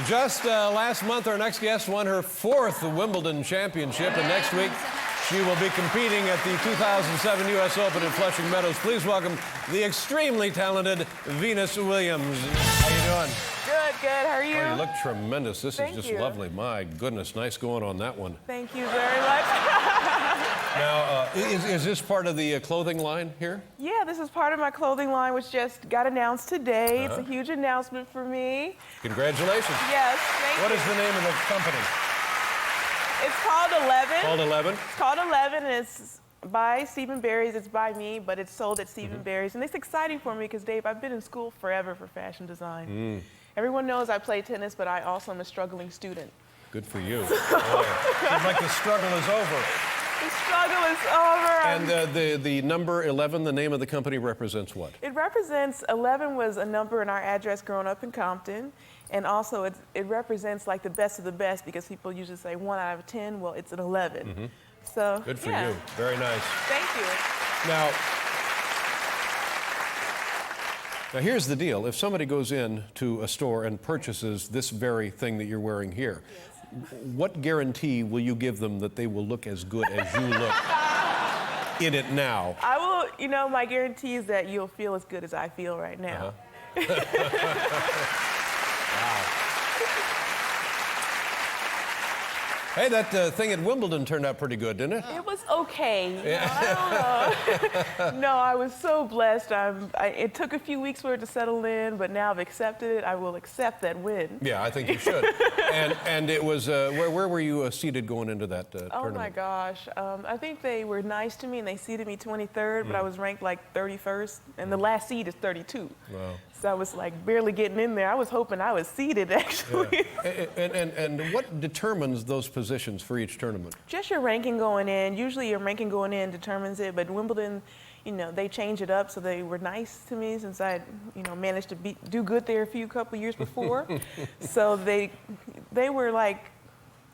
Just last month, our next guest won her 4th Wimbledon championship, and next week she will be competing at the 2007 U.S. Open in Flushing Meadows. Please welcome the extremely talented Venus Williams. How you doing? Good, good. How are you? Oh, you look tremendous. This Thank is just you. lovely. My goodness, nice going on that one. Thank you very much. Now, is this part of the clothing line here? Yeah, this is part of my clothing line, which just got announced today. It's a huge announcement for me. Congratulations. Yes, thank you. What is the name of the company? It's called 11. Called 11? It's called 11, and it's by Stephen Barry's. It's by me, but it's sold at Stephen Barry's. And it's exciting for me because, Dave, I've been in school forever for fashion design. Everyone knows I play tennis, but I also am a struggling student. Good for you. Seems like the struggle is over. The struggle is over. And the number 11, the name of the company, represents what? It represents, 11 was a number in our address growing up in Compton. And also it represents like the best of the best because people usually say 1 out of 10. Well, it's an 11. So, Good for yeah. you. Very nice. Thank you. Now, here's the deal. If somebody goes in to a store and purchases this very thing that you're wearing here, what guarantee will you give them that they will look as good as you look in it now? I will, you know, my guarantee is that you'll feel as good as I feel right now. Hey, that thing at Wimbledon turned out pretty good, didn't it? It was okay. You know, I don't know. No, I was so blessed. It took a few weeks for it to settle in, but now I've accepted it. I will accept that win. Yeah, I think you should. and it was, where were you seated going into that tournament? Oh my gosh. I think they were nice to me and they seated me 23rd, but I was ranked like 31st, and the last seed is 32. Wow. So I was like barely getting in there. I was hoping I was seeded actually. Yeah. And what determines those positions for each tournament? Just your ranking going in. Usually your ranking going in determines it, but Wimbledon, you know, they change it up, so they were nice to me since I, you know, managed to do good there a couple years before. So they were like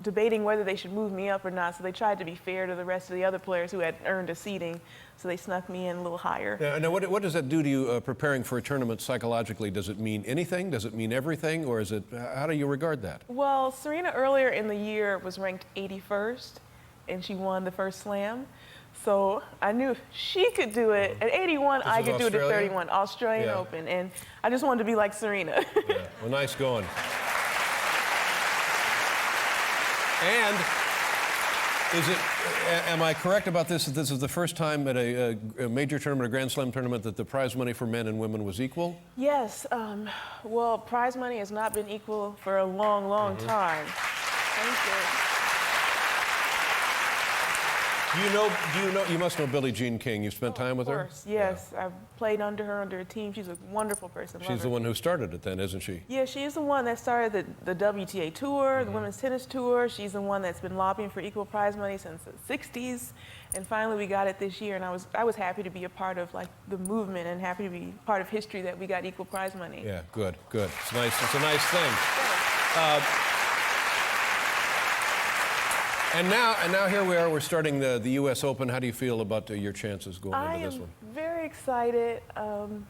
debating whether they should move me up or not, so they tried to be fair to the rest of the other players who had earned a seeding, so they snuck me in a little higher. Now, what does that do to you preparing for a tournament psychologically? Does it mean anything? Does it mean everything? Or is it, how do you regard that? Well, Serena earlier in the year was ranked 81st, and she won the first slam. So I knew if she could do it at 81, I could do it at 31, Australian Open, and I just wanted to be like Serena. Yeah. Well, nice going. And am I correct about this, that this is the first time at a major tournament, a Grand Slam tournament, that the prize money for men and women was equal? Yes. Well, prize money has not been equal for a long, long time. Thank you. You must know Billie Jean King. You've spent time with her? Of course, yes. Yeah. I've played under her, under a team. She's a wonderful person. She's the one who started it then, isn't she? Yeah, she's the one that started the WTA Tour, the Women's Tennis Tour. She's the one that's been lobbying for equal prize money since the 60s. And finally we got it this year, and I was happy to be a part of like the movement and happy to be part of history that we got equal prize money. Yeah, good. It's nice. It's a nice thing. And now here we are. We're starting the U.S. Open. How do you feel about your chances going into this one? I am very excited. You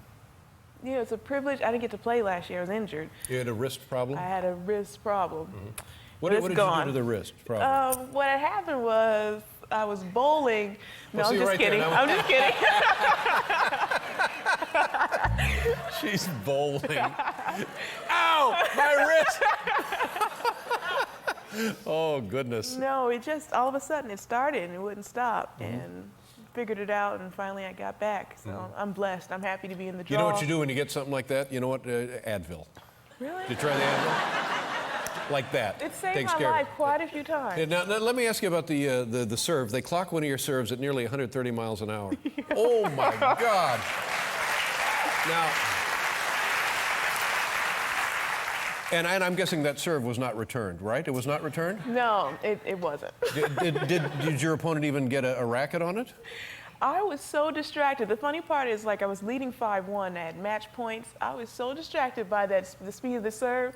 know, it's a privilege. I didn't get to play last year. I was injured. You had a wrist problem? I had a wrist problem. What did you do to the wrist problem? What had happened was I was bowling. No, I'm just kidding. I'm just kidding. She's bowling. Ow! My wrist! Oh, goodness. No, it just, all of a sudden, it started and it wouldn't stop. And figured it out, and finally I got back. So I'm blessed. I'm happy to be in the draw. You know what you do when you get something like that? You know what? Advil. Really? Did you try the Advil? Like that. It saved my life quite a few times. Yeah, now, let me ask you about the serve. They clock one of your serves at nearly 130 miles an hour. Yeah. Oh, my God. Now... And I'm guessing that serve was not returned, right? It was not returned? No, it wasn't. Did your opponent even get a racket on it? I was so distracted. The funny part is, like, I was leading 5-1 at match points. I was so distracted by the speed of the serve.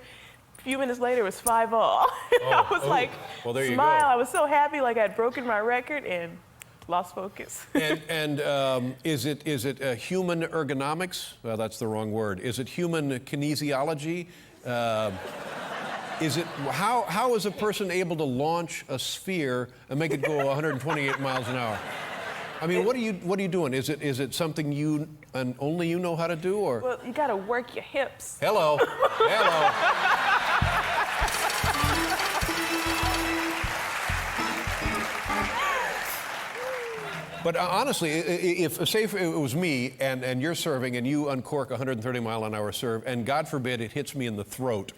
A few minutes later, it was 5-all. I was like, well, there you smile. go. I was so happy, like I'd broken my record, and lost focus. And is it human ergonomics? Well, that's the wrong word. Is it human kinesiology? Is it how is a person able to launch a sphere and make it go 128 miles an hour? I mean, what are you doing? Is it something you and only you know how to do, or? Well, you got to work your hips. Hello, hello. But honestly, if it was me and you're serving and you uncork a 130-mile-an-hour serve, and God forbid it hits me in the throat.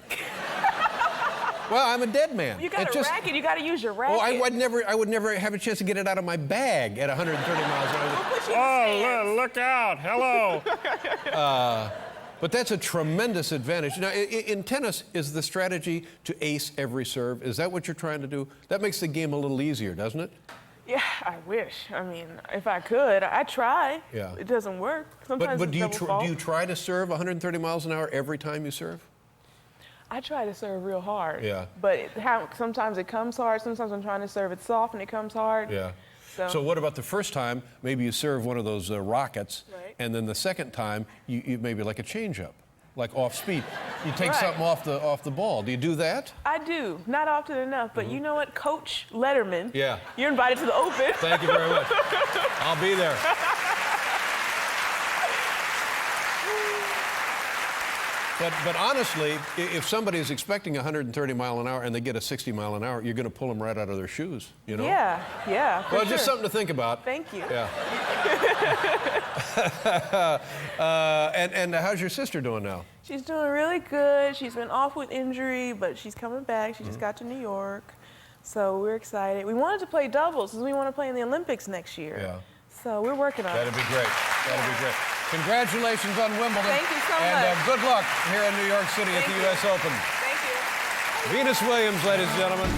Well, I'm a dead man. You got a racket. You got to use your racket. Oh, I would never have a chance to get it out of my bag at 130 miles an hour. We'll put you in the Look out! Hello. But that's a tremendous advantage. Now, in tennis, is the strategy to ace every serve? Is that what you're trying to do? That makes the game a little easier, doesn't it? Yeah, I wish. I mean, if I could, I try. Yeah. It doesn't work. Sometimes But do it's you try to serve 130 miles an hour every time you serve? I try to serve real hard. Yeah. But sometimes it comes hard. Sometimes I'm trying to serve it soft and it comes hard. Yeah. So what about the first time? Maybe you serve one of those rockets, right. And then the second time you maybe like a changeup, like off speed. You take Right. something off the ball. Do you do that? I do. Not often enough. But you know what? Coach Letterman. Yeah. You're invited to the Open. Thank you very much. I'll be there. But honestly, if somebody is expecting 130 mile an hour and they get a 60 mile an hour, you're going to pull them right out of their shoes, you know? Yeah, for Well, sure. just something to think about. Thank you. Yeah. And how's your sister doing now? She's doing really good. She's been off with injury, but she's coming back. She just got to New York. So we're excited. We wanted to play doubles because we want to play in the Olympics next year. Yeah. So we're working on it. That'd be great. That'd be great. Congratulations on Wimbledon. Thank you so and much. Good luck here in New York City at the U.S. Open. Thank you. Venus Williams, ladies and gentlemen.